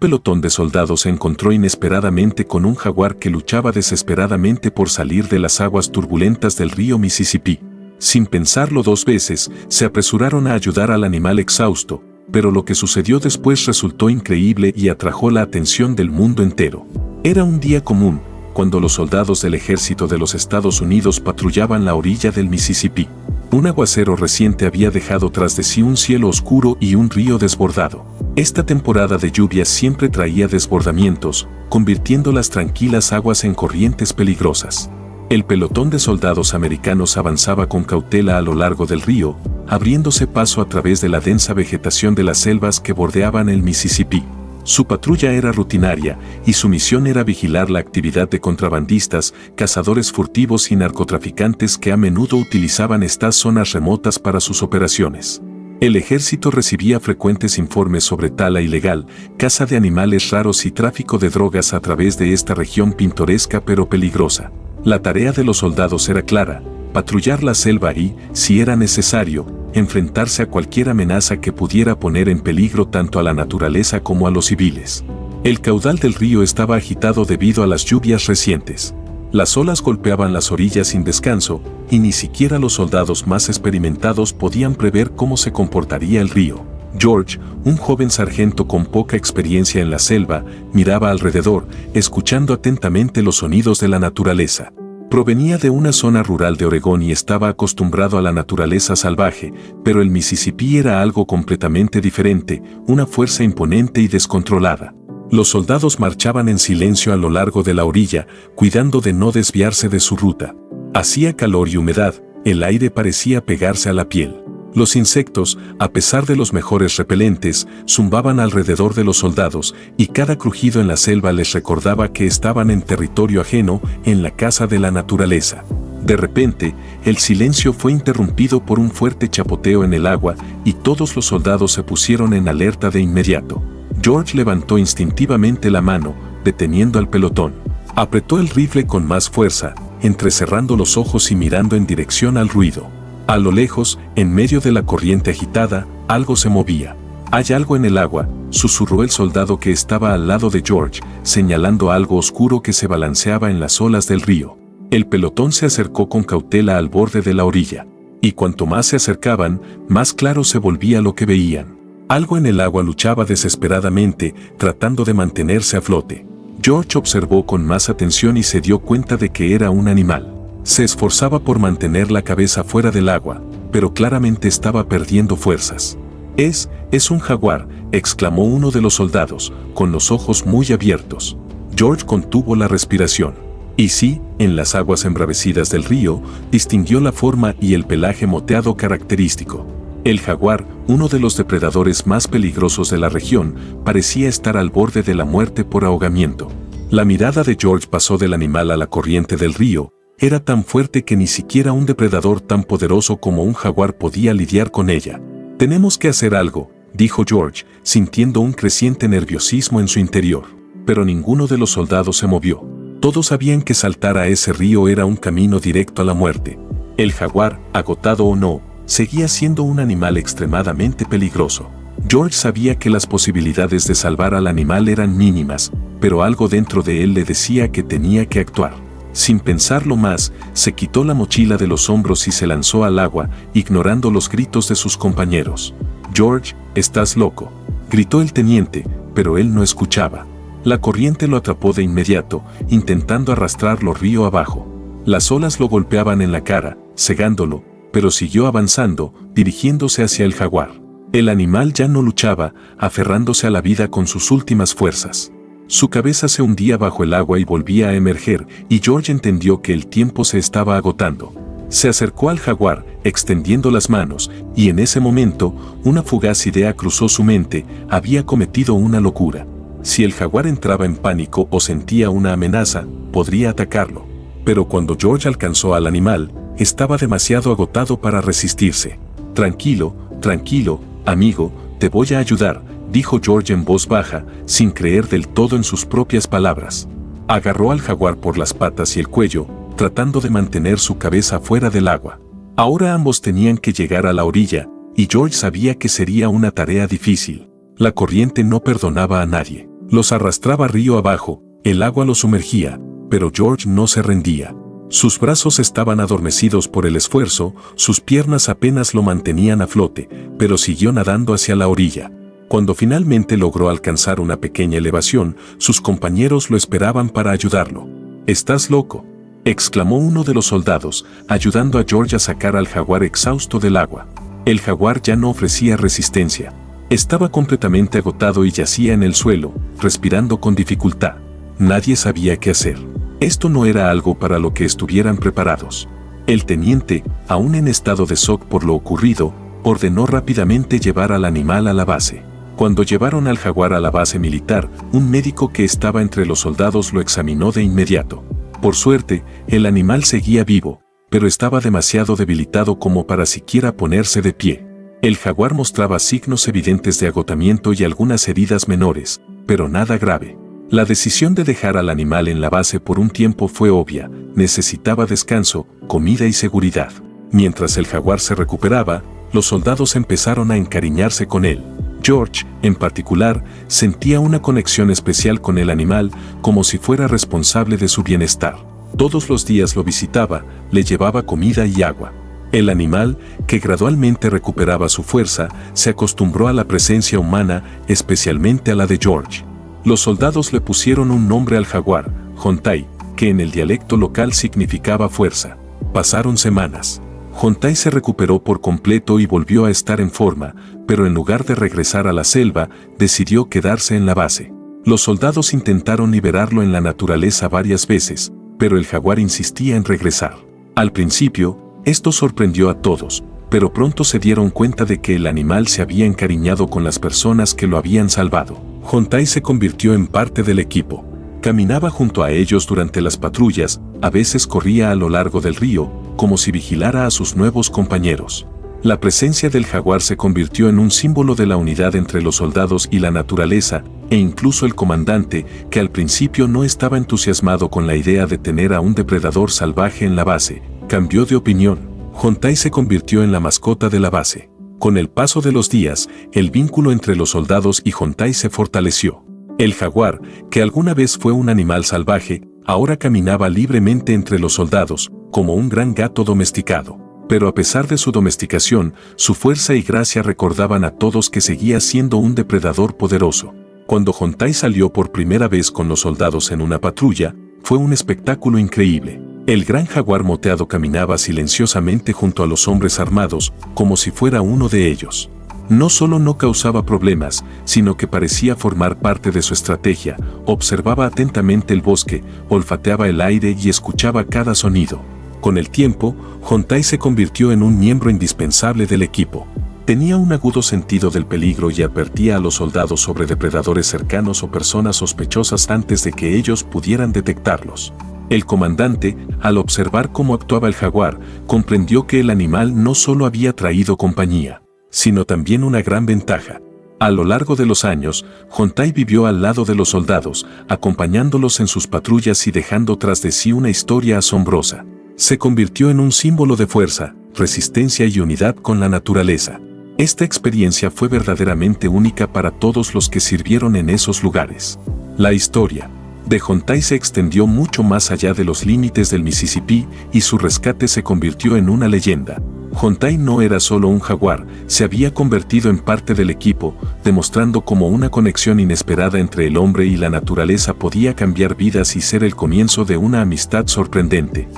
pelotón de soldados se encontró inesperadamente con un jaguar que luchaba desesperadamente por salir de las aguas turbulentas del río Mississippi. Sin pensarlo dos veces, se apresuraron a ayudar al animal exhausto, pero lo que sucedió después resultó increíble y atrajo la atención del mundo entero. Era un día común, cuando los soldados del ejército de los Estados Unidos patrullaban la orilla del Mississippi. Un aguacero reciente había dejado tras de sí un cielo oscuro y un río desbordado. Esta temporada de lluvias siempre traía desbordamientos, convirtiendo las tranquilas aguas en corrientes peligrosas. El pelotón de soldados americanos avanzaba con cautela a lo largo del río, abriéndose paso a través de la densa vegetación de las selvas que bordeaban el Mississippi. Su patrulla era rutinaria, y su misión era vigilar la actividad de contrabandistas, cazadores furtivos y narcotraficantes que a menudo utilizaban estas zonas remotas para sus operaciones. El ejército recibía frecuentes informes sobre tala ilegal, caza de animales raros y tráfico de drogas a través de esta región pintoresca pero peligrosa. La tarea de los soldados era clara: patrullar la selva y, si era necesario, enfrentarse a cualquier amenaza que pudiera poner en peligro tanto a la naturaleza como a los civiles. El caudal del río estaba agitado debido a las lluvias recientes. Las olas golpeaban las orillas sin descanso, y ni siquiera los soldados más experimentados podían prever cómo se comportaría el río. George, un joven sargento con poca experiencia en la selva, miraba alrededor, escuchando atentamente los sonidos de la naturaleza. Provenía de una zona rural de Oregón y estaba acostumbrado a la naturaleza salvaje, pero el Mississippi era algo completamente diferente, una fuerza imponente y descontrolada. Los soldados marchaban en silencio a lo largo de la orilla, cuidando de no desviarse de su ruta. Hacía calor y humedad, el aire parecía pegarse a la piel. Los insectos, a pesar de los mejores repelentes, zumbaban alrededor de los soldados, y cada crujido en la selva les recordaba que estaban en territorio ajeno, en la casa de la naturaleza. De repente, el silencio fue interrumpido por un fuerte chapoteo en el agua, y todos los soldados se pusieron en alerta de inmediato. George levantó instintivamente la mano, deteniendo al pelotón. Apretó el rifle con más fuerza, entrecerrando los ojos y mirando en dirección al ruido. A lo lejos, en medio de la corriente agitada, algo se movía. «Hay algo en el agua», susurró el soldado que estaba al lado de George, señalando algo oscuro que se balanceaba en las olas del río. El pelotón se acercó con cautela al borde de la orilla. Y cuanto más se acercaban, más claro se volvía lo que veían. Algo en el agua luchaba desesperadamente, tratando de mantenerse a flote. George observó con más atención y se dio cuenta de que era un animal. Se esforzaba por mantener la cabeza fuera del agua, pero claramente estaba perdiendo fuerzas. Es un jaguar», exclamó uno de los soldados, con los ojos muy abiertos. George contuvo la respiración. Y sí, en las aguas embravecidas del río, distinguió la forma y el pelaje moteado característico. El jaguar, uno de los depredadores más peligrosos de la región, parecía estar al borde de la muerte por ahogamiento. La mirada de George pasó del animal a la corriente del río. Era tan fuerte que ni siquiera un depredador tan poderoso como un jaguar podía lidiar con ella. «Tenemos que hacer algo», dijo George, sintiendo un creciente nerviosismo en su interior. Pero ninguno de los soldados se movió. Todos sabían que saltar a ese río era un camino directo a la muerte. El jaguar, agotado o no, seguía siendo un animal extremadamente peligroso. George sabía que las posibilidades de salvar al animal eran mínimas, pero algo dentro de él le decía que tenía que actuar. Sin pensarlo más, se quitó la mochila de los hombros y se lanzó al agua, ignorando los gritos de sus compañeros. «George, estás loco», gritó el teniente, pero él no escuchaba. La corriente lo atrapó de inmediato, intentando arrastrarlo río abajo. Las olas lo golpeaban en la cara, cegándolo, pero siguió avanzando, dirigiéndose hacia el jaguar. El animal ya no luchaba, aferrándose a la vida con sus últimas fuerzas. Su cabeza se hundía bajo el agua y volvía a emerger, y George entendió que el tiempo se estaba agotando. Se acercó al jaguar, extendiendo las manos, y en ese momento, una fugaz idea cruzó su mente: había cometido una locura. Si el jaguar entraba en pánico o sentía una amenaza, podría atacarlo. Pero cuando George alcanzó al animal, estaba demasiado agotado para resistirse. «Tranquilo, tranquilo, amigo, te voy a ayudar», dijo George en voz baja, sin creer del todo en sus propias palabras. Agarró al jaguar por las patas y el cuello, tratando de mantener su cabeza fuera del agua. Ahora ambos tenían que llegar a la orilla, y George sabía que sería una tarea difícil. La corriente no perdonaba a nadie. Los arrastraba río abajo, el agua los sumergía, pero George no se rendía. Sus brazos estaban adormecidos por el esfuerzo, sus piernas apenas lo mantenían a flote, pero siguió nadando hacia la orilla. Cuando finalmente logró alcanzar una pequeña elevación, sus compañeros lo esperaban para ayudarlo. «¿Estás loco?», exclamó uno de los soldados, ayudando a George a sacar al jaguar exhausto del agua. El jaguar ya no ofrecía resistencia. Estaba completamente agotado y yacía en el suelo, respirando con dificultad. Nadie sabía qué hacer. Esto no era algo para lo que estuvieran preparados. El teniente, aún en estado de shock por lo ocurrido, ordenó rápidamente llevar al animal a la base. Cuando llevaron al jaguar a la base militar, un médico que estaba entre los soldados lo examinó de inmediato. Por suerte, el animal seguía vivo, pero estaba demasiado debilitado como para siquiera ponerse de pie. El jaguar mostraba signos evidentes de agotamiento y algunas heridas menores, pero nada grave. La decisión de dejar al animal en la base por un tiempo fue obvia: necesitaba descanso, comida y seguridad. Mientras el jaguar se recuperaba, los soldados empezaron a encariñarse con él. George, en particular, sentía una conexión especial con el animal, como si fuera responsable de su bienestar. Todos los días lo visitaba, le llevaba comida y agua. El animal, que gradualmente recuperaba su fuerza, se acostumbró a la presencia humana, especialmente a la de George. Los soldados le pusieron un nombre al jaguar, Jontai, que en el dialecto local significaba fuerza. Pasaron semanas. Jontai se recuperó por completo y volvió a estar en forma, pero en lugar de regresar a la selva, decidió quedarse en la base. Los soldados intentaron liberarlo en la naturaleza varias veces, pero el jaguar insistía en regresar. Al principio, esto sorprendió a todos, pero pronto se dieron cuenta de que el animal se había encariñado con las personas que lo habían salvado. Jontai se convirtió en parte del equipo. Caminaba junto a ellos durante las patrullas, a veces corría a lo largo del río, como si vigilara a sus nuevos compañeros. La presencia del jaguar se convirtió en un símbolo de la unidad entre los soldados y la naturaleza, e incluso el comandante, que al principio no estaba entusiasmado con la idea de tener a un depredador salvaje en la base, cambió de opinión. Jontai se convirtió en la mascota de la base. Con el paso de los días, el vínculo entre los soldados y Jontai se fortaleció. El jaguar, que alguna vez fue un animal salvaje, ahora caminaba libremente entre los soldados, como un gran gato domesticado. Pero a pesar de su domesticación, su fuerza y gracia recordaban a todos que seguía siendo un depredador poderoso. Cuando Jontai salió por primera vez con los soldados en una patrulla, fue un espectáculo increíble. El gran jaguar moteado caminaba silenciosamente junto a los hombres armados, como si fuera uno de ellos. No solo no causaba problemas, sino que parecía formar parte de su estrategia. Observaba atentamente el bosque, olfateaba el aire y escuchaba cada sonido. Con el tiempo, Jontai se convirtió en un miembro indispensable del equipo. Tenía un agudo sentido del peligro y advertía a los soldados sobre depredadores cercanos o personas sospechosas antes de que ellos pudieran detectarlos. El comandante, al observar cómo actuaba el jaguar, comprendió que el animal no solo había traído compañía, sino también una gran ventaja. A lo largo de los años, Jontai vivió al lado de los soldados, acompañándolos en sus patrullas y dejando tras de sí una historia asombrosa. Se convirtió en un símbolo de fuerza, resistencia y unidad con la naturaleza. Esta experiencia fue verdaderamente única para todos los que sirvieron en esos lugares. La historia de Jontai se extendió mucho más allá de los límites del Mississippi y su rescate se convirtió en una leyenda. Jontai no era solo un jaguar, se había convertido en parte del equipo, demostrando cómo una conexión inesperada entre el hombre y la naturaleza podía cambiar vidas y ser el comienzo de una amistad sorprendente.